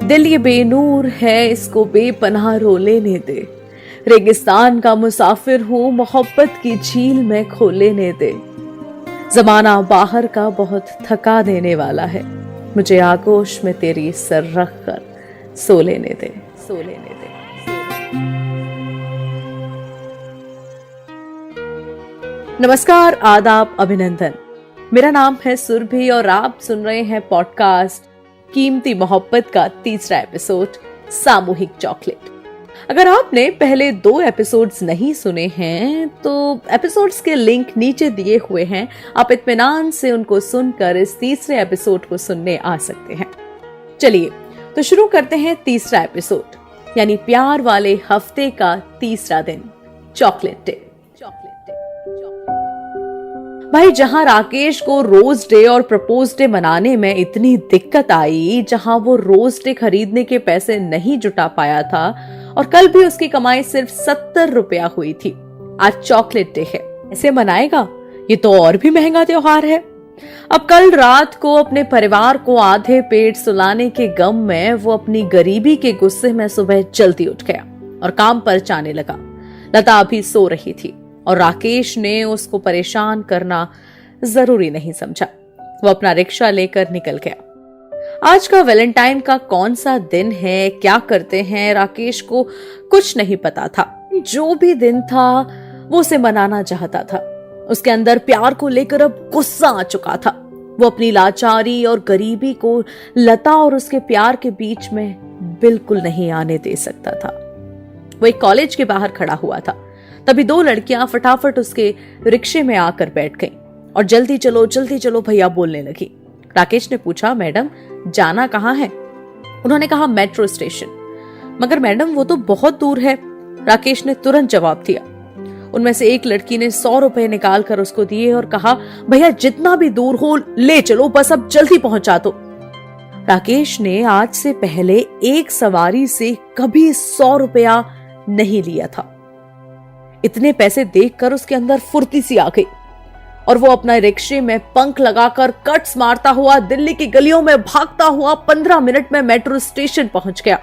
दिल ये बेनूर है, इसको बेपनाह रो लेने दे। रेगिस्तान का मुसाफिर हूँ, मोहब्बत की झील में खो लेने दे। जमाना बाहर का बहुत थका देने वाला है, मुझे आगोश में तेरी सर रख कर सो लेने दे, सो लेने दे। नमस्कार, आदाब, अभिनंदन। मेरा नाम है सुरभि और आप सुन रहे हैं पॉडकास्ट कीमती मोहब्बत का तीसरा एपिसोड, सामूहिक चॉकलेट। अगर आपने पहले 2 एपिसोड्स नहीं सुने हैं तो एपिसोड्स के लिंक नीचे दिए हुए हैं, आप इत्मीनान से उनको सुनकर इस तीसरे एपिसोड को सुनने आ सकते हैं। चलिए तो शुरू करते हैं तीसरा एपिसोड, यानी प्यार वाले हफ्ते का तीसरा दिन, चॉकलेट डे। भाई, जहां राकेश को रोज डे और प्रपोज डे मनाने में इतनी दिक्कत आई, जहां वो रोज डे खरीदने के पैसे नहीं जुटा पाया था और कल भी उसकी कमाई सिर्फ 70 रुपया हुई थी, आज चॉकलेट डे है, ऐसे मनाएगा? ये तो और भी महंगा त्योहार है। अब कल रात को अपने परिवार को आधे पेट सुलाने के गम में वो अपनी गरीबी के गुस्से में सुबह जल्दी उठ गया और काम पर जाने लगा। लता अभी सो रही थी और राकेश ने उसको परेशान करना जरूरी नहीं समझा। वो अपना रिक्शा लेकर निकल गया। आज का वैलेंटाइन का कौन सा दिन है, क्या करते हैं, राकेश को कुछ नहीं पता था। जो भी दिन था वो उसे मनाना चाहता था। उसके अंदर प्यार को लेकर अब गुस्सा आ चुका था। वो अपनी लाचारी और गरीबी को लता और उसके प्यार के बीच में बिल्कुल नहीं आने दे सकता था। वो एक कॉलेज के बाहर खड़ा हुआ था, तभी 2 लड़कियां फटाफट उसके रिक्शे में आकर बैठ गईं और जल्दी चलो भैया बोलने लगी। राकेश ने पूछा, मैडम जाना कहाँ है? उन्होंने कहा, मेट्रो स्टेशन। मगर मैडम वो तो बहुत दूर है, राकेश ने तुरंत जवाब दिया। उनमें से एक लड़की ने 100 रुपए निकाल कर उसको दिए और कहा, भैया जितना भी दूर हो ले चलो, बस अब जल्दी पहुंचा दो। राकेश ने आज से पहले एक सवारी से कभी 100 रुपया नहीं लिया था। इतने पैसे देखकर उसके अंदर फुर्ती सी आ गई और वो अपना रिक्शे में पंख लगाकर कट्स मारता हुआ दिल्ली की गलियों में भागता हुआ 15 मिनट में मेट्रो स्टेशन पहुंच गया,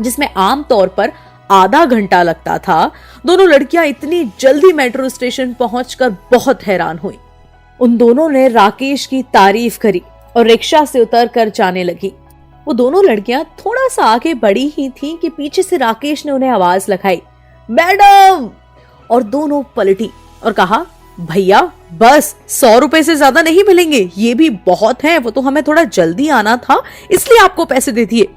जिसमें आमतौर पर आधा घंटा लगता था। दोनों लड़कियां इतनी जल्दी मेट्रो स्टेशन पहुंचकर बहुत हैरान हुई। उन दोनों ने राकेश की तारीफ करी और रिक्शा से उतर कर जाने लगी। वो दोनों लड़कियां थोड़ा सा आगे बढ़ी ही थीं कि पीछे से राकेश ने उन्हें आवाज लगाई, मैडम, और दोनों पलटी और कहा, भैया बस 100 रुपए से ज्यादा नहीं मिलेंगे, ये भी बहुत है, वो तो हमें थोड़ा जल्दी आना था इसलिए आपको पैसे दे दिए।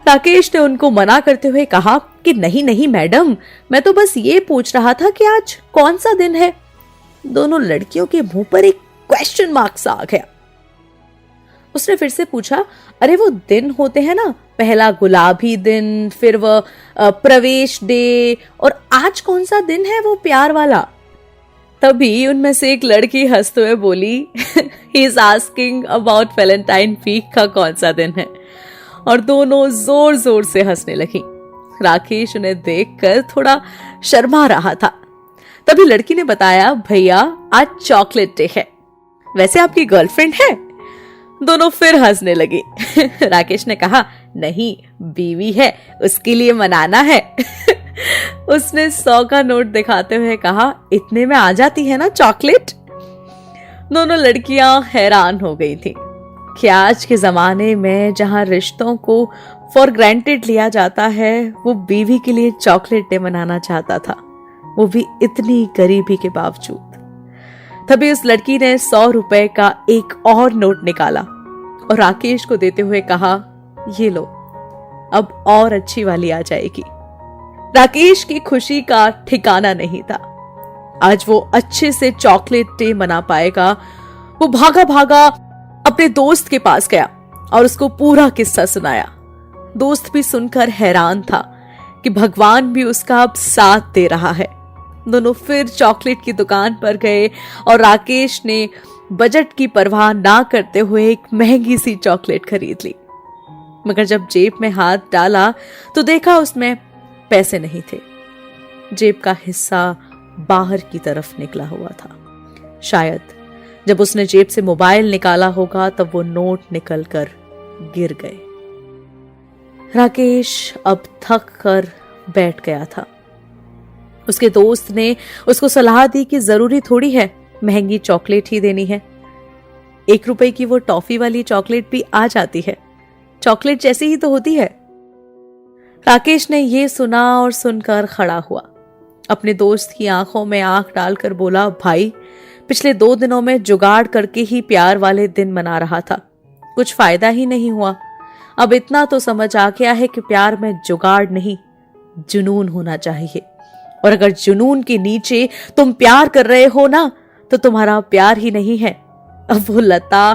राकेश ने उनको मना करते हुए कहा कि नहीं मैडम, मैं तो बस ये पूछ रहा था कि आज कौन सा दिन है। दोनों लड़कियों के मुंह पर एक क्वेश्चन मार्क सा आ गया। उसने फिर से पूछा, अरे वो दिन होते हैं ना, पहला गुलाबी दिन, फिर वो प्रवेश डे, और आज कौन सा दिन है वो प्यार वाला? तभी उनमें से एक लड़की हंसते हुए बोली, he is asking about Valentine week का कौन सा दिन है। और दोनों जोर जोर से हंसने लगी। राकेश उन्हें देखकर थोड़ा शर्मा रहा था। तभी लड़की ने बताया, भैया आज चॉकलेट डे है। वैसे आपकी गर्लफ्रेंड है? दोनों फिर हंसने लगी। राकेश ने कहा, नहीं बीवी है, उसके लिए मनाना है। उसने 100 का नोट दिखाते हुए कहा, इतने में आ जाती है ना चॉकलेट? दोनों लड़कियां हैरान हो गई थी कि आज के जमाने में जहां रिश्तों को फॉर ग्रांटेड लिया जाता है, वो बीवी के लिए चॉकलेट डे मनाना चाहता था, वो भी इतनी गरीबी के बावजूद। तभी उस लड़की ने 100 रुपए का एक और नोट निकाला और राकेश को देते हुए कहा, ये लो, अब और अच्छी वाली आ जाएगी। राकेश की खुशी का ठिकाना नहीं था। आज वो अच्छे से चॉकलेट डे मना पाएगा। वो भागा भागा अपने दोस्त के पास गया और उसको पूरा किस्सा सुनाया। दोस्त भी सुनकर हैरान था कि भगवान भी उसका अब साथ दे रहा है। दोनों फिर चॉकलेट की दुकान पर गए और राकेश ने बजट की परवाह ना करते हुए एक महंगी सी चॉकलेट खरीद ली। मगर जब जेब में हाथ डाला तो देखा उसमें पैसे नहीं थे। जेब का हिस्सा बाहर की तरफ निकला हुआ था। शायद जब उसने जेब से मोबाइल निकाला होगा तब वो नोट निकलकर गिर गए। राकेश अब थक कर बैठ गया था। उसके दोस्त ने उसको सलाह दी कि जरूरी थोड़ी है महंगी चॉकलेट ही देनी है, 1 रुपए की वो टॉफी वाली चॉकलेट भी आ जाती है, चॉकलेट जैसी ही तो होती है। राकेश ने ये सुना और सुनकर खड़ा हुआ, अपने दोस्त की आंखों में आंख डालकर बोला, भाई पिछले 2 दिनों में जुगाड़ करके ही प्यार वाले दिन मना रहा था, कुछ फायदा ही नहीं हुआ। अब इतना तो समझ आ गया है कि प्यार में जुगाड़ नहीं जुनून होना चाहिए, और अगर जुनून के नीचे तुम प्यार कर रहे हो ना तो तुम्हारा प्यार ही नहीं है। अब वो लता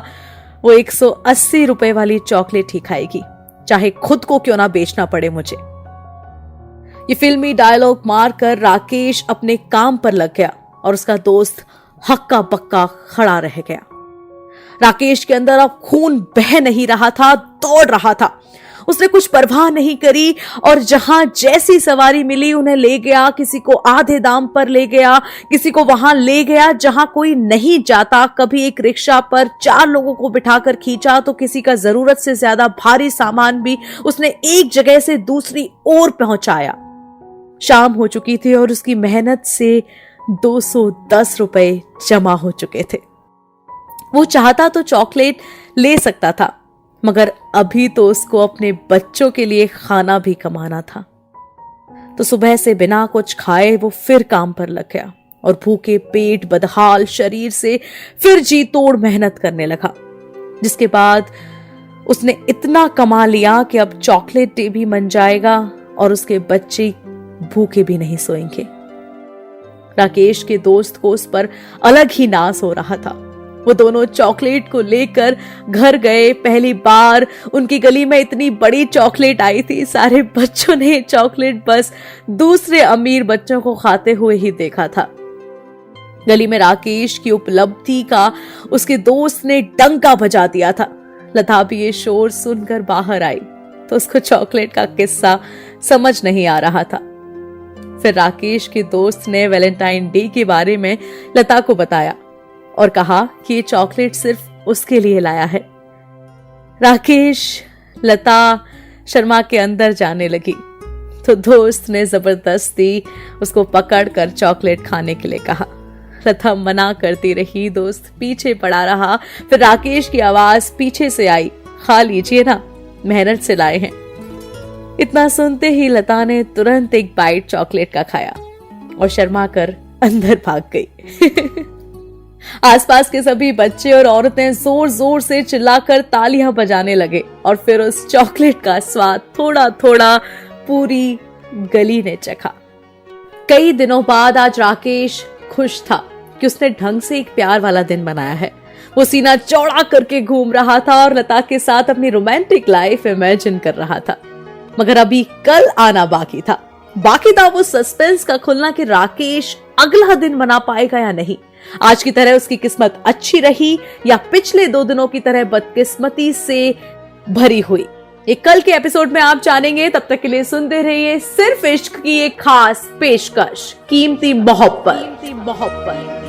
वो 180 रुपए वाली चॉकलेट ही खाएगी, चाहे खुद को क्यों ना बेचना पड़े मुझे। ये फिल्मी डायलॉग मारकर राकेश अपने काम पर लग गया और उसका दोस्त हक्का बक्का खड़ा रह गया। राकेश के अंदर अब खून बह नहीं रहा था, दौड़ रहा था। उसने कुछ परवाह नहीं करी और जहां जैसी सवारी मिली उन्हें ले गया, किसी को आधे दाम पर ले गया, किसी को वहां ले गया जहां कोई नहीं जाता। कभी एक रिक्शा पर 4 लोगों को बिठाकर खींचा तो किसी का जरूरत से ज्यादा भारी सामान भी उसने एक जगह से दूसरी ओर पहुंचाया। शाम हो चुकी थी और उसकी मेहनत से 210 रुपए जमा हो चुके थे। वो चाहता तो चॉकलेट ले सकता था, मगर अभी तो उसको अपने बच्चों के लिए खाना भी कमाना था। तो सुबह से बिना कुछ खाए वो फिर काम पर लग गया और भूखे पेट बदहाल शरीर से फिर जी तोड़ मेहनत करने लगा, जिसके बाद उसने इतना कमा लिया कि अब चॉकलेट डे भी मन जाएगा और उसके बच्चे भूखे भी नहीं सोएंगे। राकेश के दोस्त को उस पर अलग ही नाज हो रहा था। वो दोनों चॉकलेट को लेकर घर गए। पहली बार उनकी गली में इतनी बड़ी चॉकलेट आई थी। सारे बच्चों ने चॉकलेट बस दूसरे अमीर बच्चों को खाते हुए ही देखा था। गली में राकेश की उपलब्धि का उसके दोस्त ने डंका बजा दिया था। लता भी ये शोर सुनकर बाहर आई तो उसको चॉकलेट का किस्सा समझ नहीं आ रहा था। फिर राकेश के दोस्त ने वैलेंटाइन डे के बारे में लता को बताया और कहा कि ये चॉकलेट सिर्फ उसके लिए लाया है। राकेश लता शर्मा के अंदर जाने लगी तो दोस्त ने जबरदस्ती उसको पकड़कर चॉकलेट खाने के लिए कहा। लता मना करती रही, दोस्त पीछे पड़ा रहा। फिर राकेश की आवाज पीछे से आई, खा लीजिए ना, मेहनत से लाए हैं। इतना सुनते ही लता ने तुरंत एक बाइट चॉकलेट का खाया और शर्मा कर अंदर भाग गई। आसपास के सभी बच्चे और औरतें जोर जोर से चिल्लाकर तालियां बजाने लगे और फिर उस चॉकलेट का स्वाद थोड़ा थोड़ा पूरी गली ने चखा। कई दिनों बाद आज राकेश खुश था कि उसने ढंग से एक प्यार वाला दिन मनाया है। वो सीना चौड़ा करके घूम रहा था और लता के साथ अपनी रोमांटिक लाइफ इमेजिन कर रहा था। मगर अभी कल आना बाकी था वो सस्पेंस का खुलना कि राकेश अगला दिन मना पाएगा या नहीं। आज की तरह उसकी किस्मत अच्छी रही या पिछले 2 दिनों की तरह बदकिस्मती से भरी हुई, ये कल के एपिसोड में आप जानेंगे। तब तक के लिए सुनते रहिए सिर्फ इश्क की एक खास पेशकश, कीमती मोहब्बत।